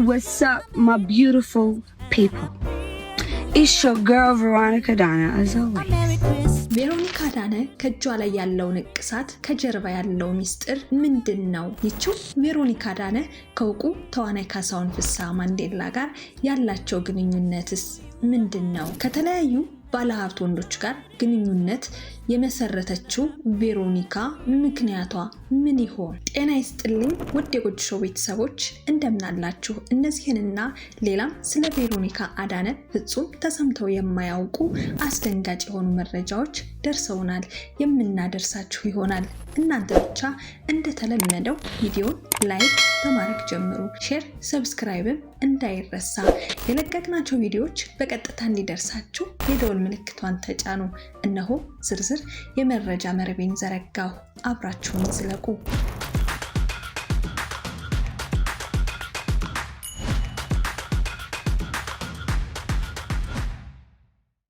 What's up, my beautiful people? It's your girl Veronica Dana, as always. ቬሮኒካ ዳነ ከእጇ ላይ ያለው ንቅሳት ከጀርባ ያለው ሚስጥር ምንድነው? ይቺው ቬሮኒካ ዳነ ከውቁ ተዋናይ ካሳሁን ፍስሐ ማንዴላ ጋር ያላቸው ግንኙነትስ ምንድነው? ከተለያዩ ባለሀብት ወንዶች ጋር ግንኙነት የመሰረተችው ቬሮኒካ ምክንያቷ ምን ይሆን? ጤና ይስጥልኝ ውድ የጎጆ ሾው ቤተሰቦች እንደምን አላችሁ? እነዚህንና ሌላም ስለ ቬሮኒካ አዳነ ፍጹም ተሰምተው የማያውቁ አስደንጋጭ የሆኑ መረጃዎች ደርሰውናል፣ የምናደርሳችሁ ይሆናል። እናንተ ብቻ እንደተለመደው ቪዲዮን ላይክ በማድረግ ጀምሩ፣ ሼር፣ ሰብስክራይብም እንዳይረሳ። የለቀቅናቸው ቪዲዮዎች በቀጥታ እንዲደርሳችሁ የደወል ምልክቷን ተጫኑ። እነሆ ዝርዝር የመረጃ መረቤን ዘረጋሁ። አብራችሁን ዝለቁ።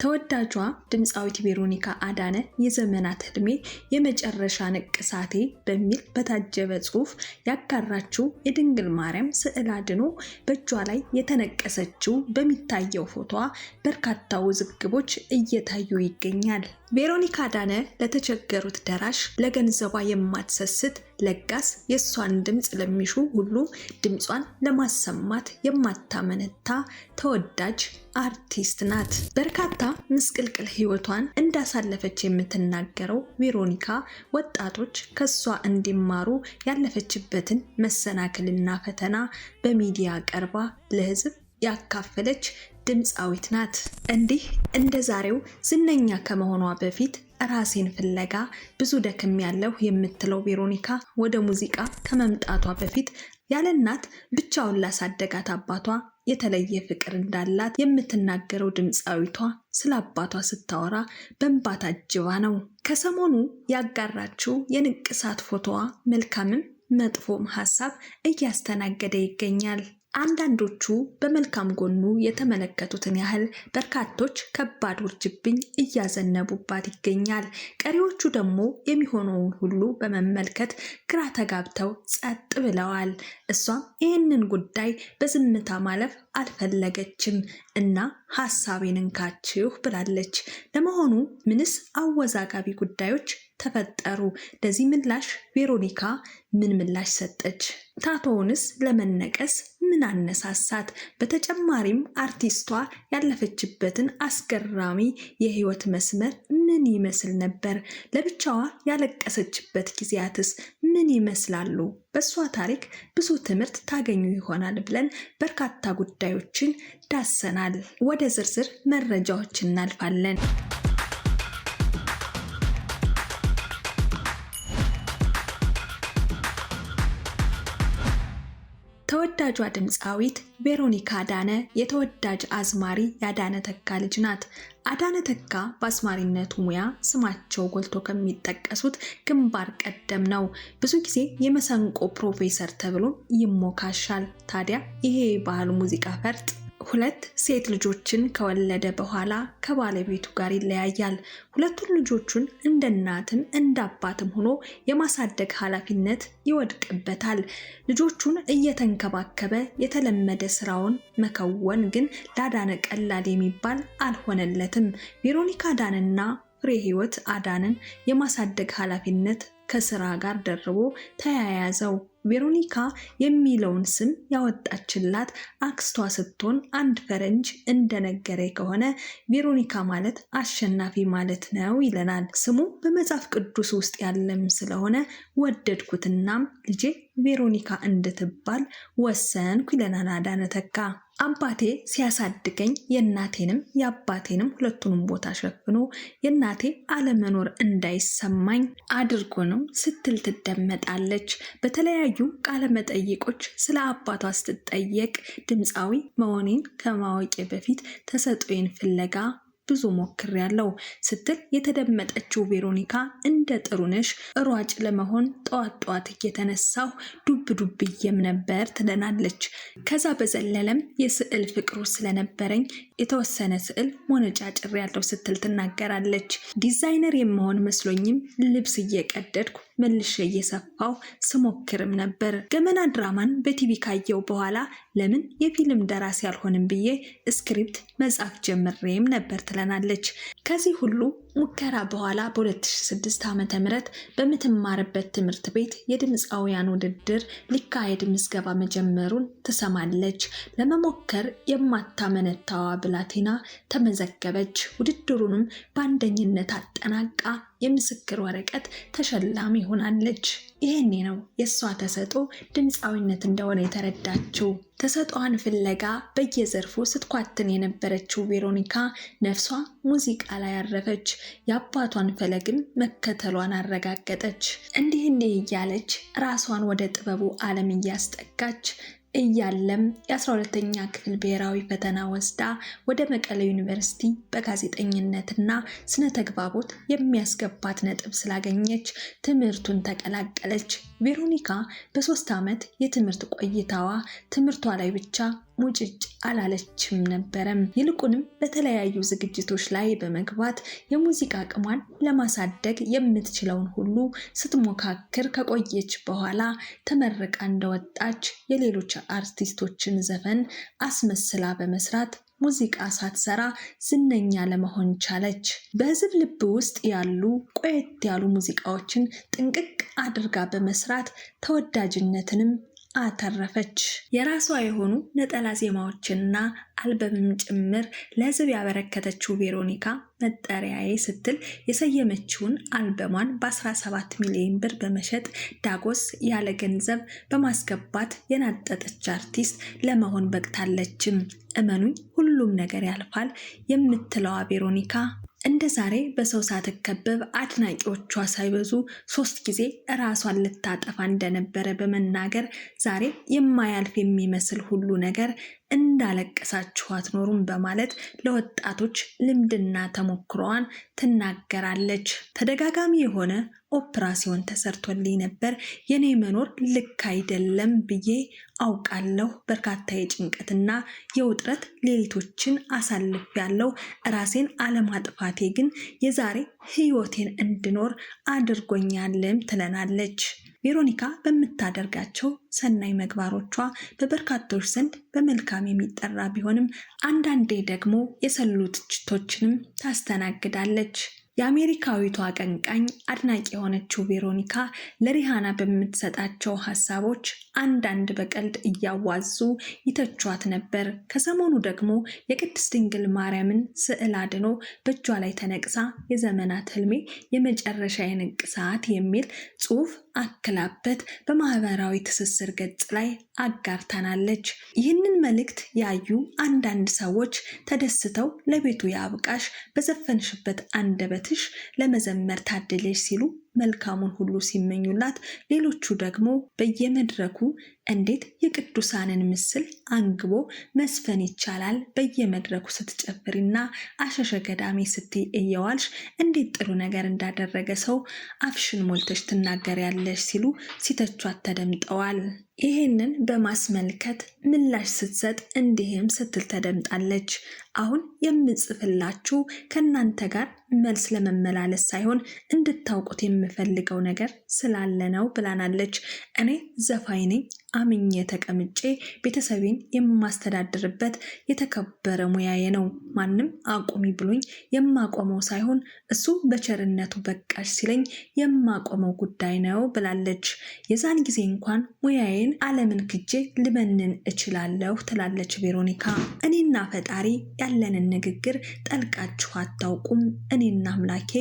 ተወዳጇ ድምፃዊት ቬሮኒካ አዳነ የዘመናት ህልሜ የመጨረሻ ንቅሳቴ በሚል በታጀበ ጽሑፍ ያጋራችው የድንግል ማርያም ስዕል አድኖ በእጇ ላይ የተነቀሰችው በሚታየው ፎቶዋ በርካታ ውዝግቦች እየታዩ ይገኛል። ቬሮኒካ አዳነ ለተቸገሩት ደራሽ፣ ለገንዘቧ የማትሰስት ለጋስ፣ የሷን ድምጽ ለሚሹ ሁሉ ድምጿን ለማሰማት የማታመነታ ተወዳጅ አርቲስት ናት። በርካታ ምስቅልቅል ህይወቷን እንዳሳለፈች የምትናገረው ቬሮኒካ ወጣቶች ከሷ እንዲማሩ ያለፈችበትን መሰናክልና ፈተና በሚዲያ ቀርባ ለህዝብ ያካፈለች ድምፃዊት ናት። እንዲህ እንደዛሬው ዝነኛ ከመሆኗ በፊት ራሴን ፍለጋ ብዙ ደክም ያለው የምትለው ቬሮኒካ ወደ ሙዚቃ ከመምጣቷ በፊት ያለ እናት ብቻውን ላሳደጋት አባቷ የተለየ ፍቅር እንዳላት የምትናገረው ድምፃዊቷ ስለ አባቷ ስታወራ በእንባ ታጅባ ነው። ከሰሞኑ ያጋራችው የንቅሳት ፎቶዋ መልካምም መጥፎም ሀሳብ እያስተናገደ ይገኛል። አንዳንዶቹ በመልካም ጎኑ የተመለከቱትን ያህል በርካቶች ከባድ ውርጅብኝ እያዘነቡባት ይገኛል። ቀሪዎቹ ደግሞ የሚሆነውን ሁሉ በመመልከት ግራ ተጋብተው ጸጥ ብለዋል። እሷም ይህንን ጉዳይ በዝምታ ማለፍ አልፈለገችም እና ሀሳቤን እንካችሁ ብላለች። ለመሆኑ ምንስ አወዛጋቢ ጉዳዮች ተፈጠሩ? ለዚህ ምላሽ ቬሮኒካ ምን ምላሽ ሰጠች? ታቶውንስ ለመነቀስ ምን አነሳሳት? በተጨማሪም አርቲስቷ ያለፈችበትን አስገራሚ የህይወት መስመር ምን ይመስል ነበር? ለብቻዋ ያለቀሰችበት ጊዜያትስ ምን ይመስላሉ? በሷ ታሪክ ብዙ ትምህርት ታገኙ ይሆናል ብለን በርካታ ጉዳዮችን ዳሰናል። ወደ ዝርዝር መረጃዎች እናልፋለን። ተወዳጇ ድምፃዊት ቬሮኒካ አዳነ የተወዳጅ አዝማሪ የአዳነ ተካ ልጅ ናት። አዳነ ተካ በአዝማሪነቱ ሙያ ስማቸው ጎልቶ ከሚጠቀሱት ግንባር ቀደም ነው። ብዙ ጊዜ የመሰንቆ ፕሮፌሰር ተብሎ ይሞካሻል። ታዲያ ይሄ የባህል ሙዚቃ ፈርጥ 2 ሴት ልጆችን ከወለደ በኋላ ከባለቤቱ ጋር ይለያያል። ሁለቱን ልጆቹን እንደ እናትም እንደ አባትም ሆኖ የማሳደግ ኃላፊነት ይወድቅበታል። ልጆቹን እየተንከባከበ የተለመደ ስራውን መከወን ግን ለአዳነ ቀላል የሚባል አልሆነለትም። ቬሮኒካ አዳነና ፍሬ ህይወት አዳነን የማሳደግ ኃላፊነት ከስራ ጋር ደርቦ ተያያዘው። ቬሮኒካ የሚለውን ስም ያወጣችላት አክስቷ ስትሆን አንድ ፈረንጅ እንደነገረ ከሆነ ቬሮኒካ ማለት አሸናፊ ማለት ነው ይለናል። ስሙ በመጽሐፍ ቅዱስ ውስጥ ያለም ስለሆነ ወደድኩትናም ልጄ ቬሮኒካ እንድትባል ወሰንኩ ይለናል አዳነ ተካ። አባቴ ሲያሳድገኝ የእናቴንም የአባቴንም ሁለቱንም ቦታ ሸፍኖ የእናቴ አለመኖር እንዳይሰማኝ አድርጎ ነው ስትል ትደመጣለች። በተለያዩ ቃለ መጠይቆች ስለ አባቷ ስትጠየቅ ድምፃዊ መሆኔን ከማወቄ በፊት ተሰጥኦዬን ፍለጋ ብዙ ሞክሬያለሁ ስትል የተደመጠችው ቬሮኒካ እንደ ጥሩነሽ ሯጭ ለመሆን ጠዋት እየተነሳሁ ዱብ ነበር ትለናለች። ከዛ በዘለለም የስዕል ፍቅሩ ስለነበረኝ የተወሰነ ስዕል ሞነጫጭሬ ያለው ስትል ትናገራለች። ዲዛይነር የመሆን መስሎኝም ልብስ እየቀደድኩ መልሼ እየሰፋው ስሞክርም ነበር። ገመና ድራማን በቲቪ ካየው በኋላ ለምን የፊልም ደራሲ አልሆንም ብዬ ስክሪፕት መጻፍ ጀምሬም ነበር ትለናለች። ከዚህ ሁሉ ሙከራ በኋላ በ2006 ዓ.ም በምትማርበት ትምህርት ቤት የድምፃውያን ውድድር ሊካሄድ ምዝገባ መጀመሩን ትሰማለች። ለመሞከር የማታመነታዋ ብላቴና ተመዘገበች። ውድድሩንም በአንደኝነት አጠናቃ የምስክር ወረቀት ተሸላሚ ሆናለች። ይሄኔ ነው የእሷ ተሰጥኦ ድምፃዊነት እንደሆነ የተረዳችው። ተሰጥኦዋን ፍለጋ በየዘርፉ ስትኳትን የነበረችው ቬሮኒካ ነፍሷ ሙዚቃ ላይ አረፈች። የአባቷን ፈለግም መከተሏን አረጋገጠች። እንዲህ እያለች ራሷን ወደ ጥበቡ ዓለም እያስጠጋች እያለም የ12ኛ ክፍል ብሔራዊ ፈተና ወስዳ ወደ መቀሌ ዩኒቨርሲቲ በጋዜጠኝነትና ስነ ተግባቦት የሚያስገባት ነጥብ ስላገኘች ትምህርቱን ተቀላቀለች። ቬሮኒካ በ3 ዓመት የትምህርት ቆይታዋ ትምህርቷ ላይ ብቻ ሙጭጭ አላለችም ነበረም። ይልቁንም በተለያዩ ዝግጅቶች ላይ በመግባት የሙዚቃ አቅሟን ለማሳደግ የምትችለውን ሁሉ ስትሞካክር ከቆየች በኋላ ተመርቃ እንደወጣች የሌሎች አርቲስቶችን ዘፈን አስመስላ በመስራት ሙዚቃ ሳትሰራ ዝነኛ ለመሆን ቻለች። በሕዝብ ልብ ውስጥ ያሉ ቆየት ያሉ ሙዚቃዎችን ጥንቅቅ አድርጋ በመስራት ተወዳጅነትንም አተረፈች። የራሷ የሆኑ ነጠላ ዜማዎችንና አልበምም ጭምር ለሕዝብ ያበረከተችው ቬሮኒካ መጠሪያዬ ስትል የሰየመችውን አልበሟን በ17 ሚሊዮን ብር በመሸጥ ዳጎስ ያለ ገንዘብ በማስገባት የናጠጠች አርቲስት ለመሆን በቅታለችም። እመኑኝ ሁሉም ነገር ያልፋል የምትለዋ ቬሮኒካ እንደ ዛሬ በሰው ሳትከበብ አድናቂዎቿ ሳይበዙ 3 ጊዜ ራሷን ልታጠፋ እንደነበረ በመናገር ዛሬ የማያልፍ የሚመስል ሁሉ ነገር እንዳለቀሳችሁ አትኖሩም በማለት ለወጣቶች ልምድና ተሞክሮዋን ትናገራለች። ተደጋጋሚ የሆነ ኦፕራሲዮን ተሰርቶልኝ ነበር። የኔ መኖር ልክ አይደለም ብዬ አውቃለሁ። በርካታ የጭንቀትና የውጥረት ሌሊቶችን አሳልፌያለሁ። ራሴን አለማጥፋቴ ግን የዛሬ ህይወቴን እንድኖር አድርጎኛልም ትለናለች። ቬሮኒካ በምታደርጋቸው ሰናይ ምግባሮቿ በበርካቶች ዘንድ በመልካም የሚጠራ ቢሆንም አንዳንዴ ደግሞ የሰሉ ትችቶችንም ታስተናግዳለች። የአሜሪካዊቷ አቀንቃኝ አድናቂ የሆነችው ቬሮኒካ ለሪሃና በምትሰጣቸው ሀሳቦች አንዳንድ በቀልድ እያዋዙ ይተቿት ነበር። ከሰሞኑ ደግሞ የቅድስት ድንግል ማርያምን ስዕል አድኖ በእጇ ላይ ተነቅሳ የዘመናት ህልሜ የመጨረሻ የንቅሳት የሚል ጽሑፍ አክላበት በማህበራዊ ትስስር ገጽ ላይ አጋርታናለች። ይህንን መልእክት ያዩ አንዳንድ ሰዎች ተደስተው ለቤቱ ያብቃሽ፣ በዘፈንሽበት አንደበትሽ ለመዘመር ታድለሽ ሲሉ መልካሙን ሁሉ ሲመኙላት፣ ሌሎቹ ደግሞ በየመድረኩ እንዴት የቅዱሳንን ምስል አንግቦ መስፈን ይቻላል? በየመድረኩ ስትጨፍሪና አሸሸ ገዳሜ ስትይ እየዋልሽ እንዴት ጥሩ ነገር እንዳደረገ ሰው አፍሽን ሞልተሽ ትናገሪያለሽ ሲሉ ሲተቿት ተደምጠዋል። ይህንን በማስመልከት ምላሽ ስትሰጥ እንዲህም ስትል ተደምጣለች። አሁን የምጽፍላችሁ ከእናንተ ጋር መልስ ለመመላለስ ሳይሆን እንድታውቁት የምፈልገው ነገር ስላለ ነው ብላናለች። እኔ ዘፋኝ ነኝ። አምኜ ተቀምጬ ቤተሰቤን የማስተዳድርበት የተከበረ ሙያዬ ነው። ማንም አቁሚ ብሎኝ የማቆመው ሳይሆን እሱ በቸርነቱ በቃሽ ሲለኝ የማቆመው ጉዳይ ነው ብላለች። የዛን ጊዜ እንኳን ሙያዬን ዓለምን ክጄ ልመንን እችላለሁ ትላለች ቬሮኒካ። እኔና ፈጣሪ ያለንን ንግግር ጠልቃችሁ አታውቁም። እኔና አምላኬ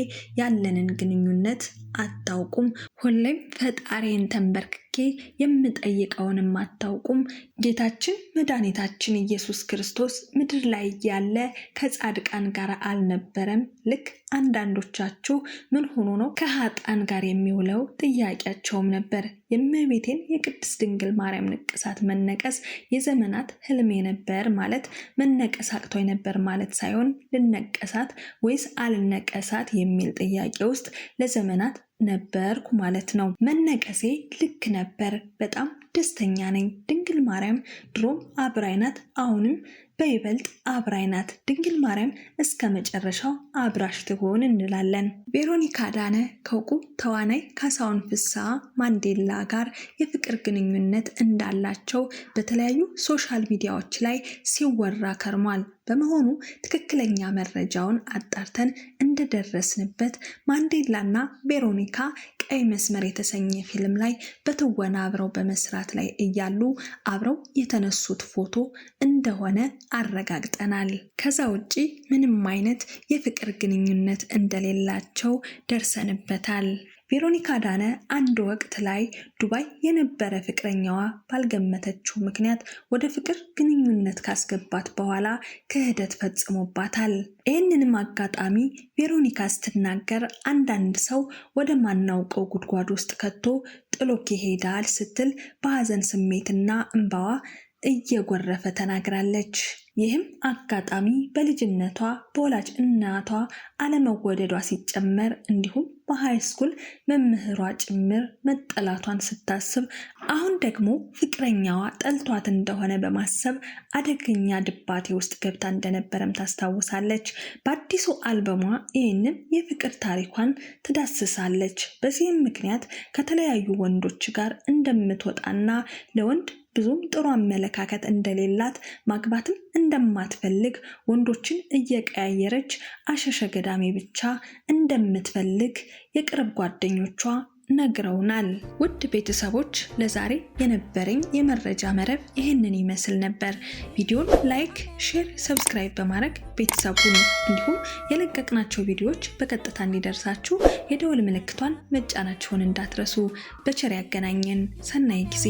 ያለንን ግንኙነት አታውቁም። ሁሌም ፈጣሪን ተንበርክኬ የምጠይቀውንም አታውቁም። ጌታችን መድኃኒታችን ኢየሱስ ክርስቶስ ምድር ላይ ያለ ከጻድቃን ጋር አልነበረም? ልክ አንዳንዶቻችሁ ምን ሆኖ ነው ከኃጥአን ጋር የሚውለው ጥያቄያቸውም ነበር። የእመቤቴን የቅድስት ድንግል ማርያም ንቅሳት መነቀስ የዘመናት ህልሜ ነበር ማለት መነቀስ አቅቶኝ ነበር ማለት ሳይሆን ልነቀሳት ወይስ አልነቀሳት የሚል ጥያቄ ውስጥ ለዘመናት ነበርኩ ማለት ነው። መነቀሴ ልክ ነበር። በጣም ደስተኛ ነኝ። ድንግል ማርያም ድሮም አብራይ ናት፣ አሁንም በይበልጥ አብራይ ናት። ድንግል ማርያም እስከ መጨረሻው አብራሽ ትሆን እንላለን። ቬሮኒካ አዳነ ከእውቁ ተዋናይ ካሳሁን ፍስሐ ማንዴላ ጋር የፍቅር ግንኙነት እንዳላቸው በተለያዩ ሶሻል ሚዲያዎች ላይ ሲወራ ከርሟል። በመሆኑ ትክክለኛ መረጃውን አጣርተን እንደደረስንበት ማንዴላና ቬሮኒካ ቀይ መስመር የተሰኘ ፊልም ላይ በትወና አብረው በመስራት ላይ እያሉ አብረው የተነሱት ፎቶ እንደሆነ አረጋግጠናል። ከዛ ውጪ ምንም አይነት የፍቅር ግንኙነት እንደሌላቸው ደርሰንበታል። ቬሮኒካ አዳነ አንድ ወቅት ላይ ዱባይ የነበረ ፍቅረኛዋ ባልገመተችው ምክንያት ወደ ፍቅር ግንኙነት ካስገባት በኋላ ክህደት ፈጽሞባታል። ይህንንም አጋጣሚ ቬሮኒካ ስትናገር አንዳንድ ሰው ወደ ማናውቀው ጉድጓድ ውስጥ ከቶ ጥሎክ ይሄዳል ስትል በሐዘን ስሜትና እንባዋ እየጎረፈ ተናግራለች። ይህም አጋጣሚ በልጅነቷ በወላጅ እናቷ አለመወደዷ ሲጨመር እንዲሁም በሃይ ስኩል መምህሯ ጭምር መጠላቷን ስታስብ አሁን ደግሞ ፍቅረኛዋ ጠልቷት እንደሆነ በማሰብ አደገኛ ድባቴ ውስጥ ገብታ እንደነበረም ታስታውሳለች። በአዲሱ አልበሟ ይህንን የፍቅር ታሪኳን ትዳስሳለች። በዚህም ምክንያት ከተለያዩ ወንዶች ጋር እንደምትወጣና ለወንድ ብዙም ጥሩ አመለካከት እንደሌላት ማግባትም እንደማትፈልግ ወንዶችን እየቀያየረች አሸሸ ገዳሜ ብቻ እንደምትፈልግ የቅርብ ጓደኞቿ ነግረውናል። ውድ ቤተሰቦች ለዛሬ የነበረኝ የመረጃ መረብ ይህንን ይመስል ነበር። ቪዲዮን ላይክ፣ ሼር፣ ሰብስክራይብ በማድረግ ቤተሰብ ሁኑ። እንዲሁም የለቀቅናቸው ቪዲዮዎች በቀጥታ እንዲደርሳችሁ የደወል ምልክቷን መጫናችሁን እንዳትረሱ። በቸር ያገናኘን። ሰናይ ጊዜ።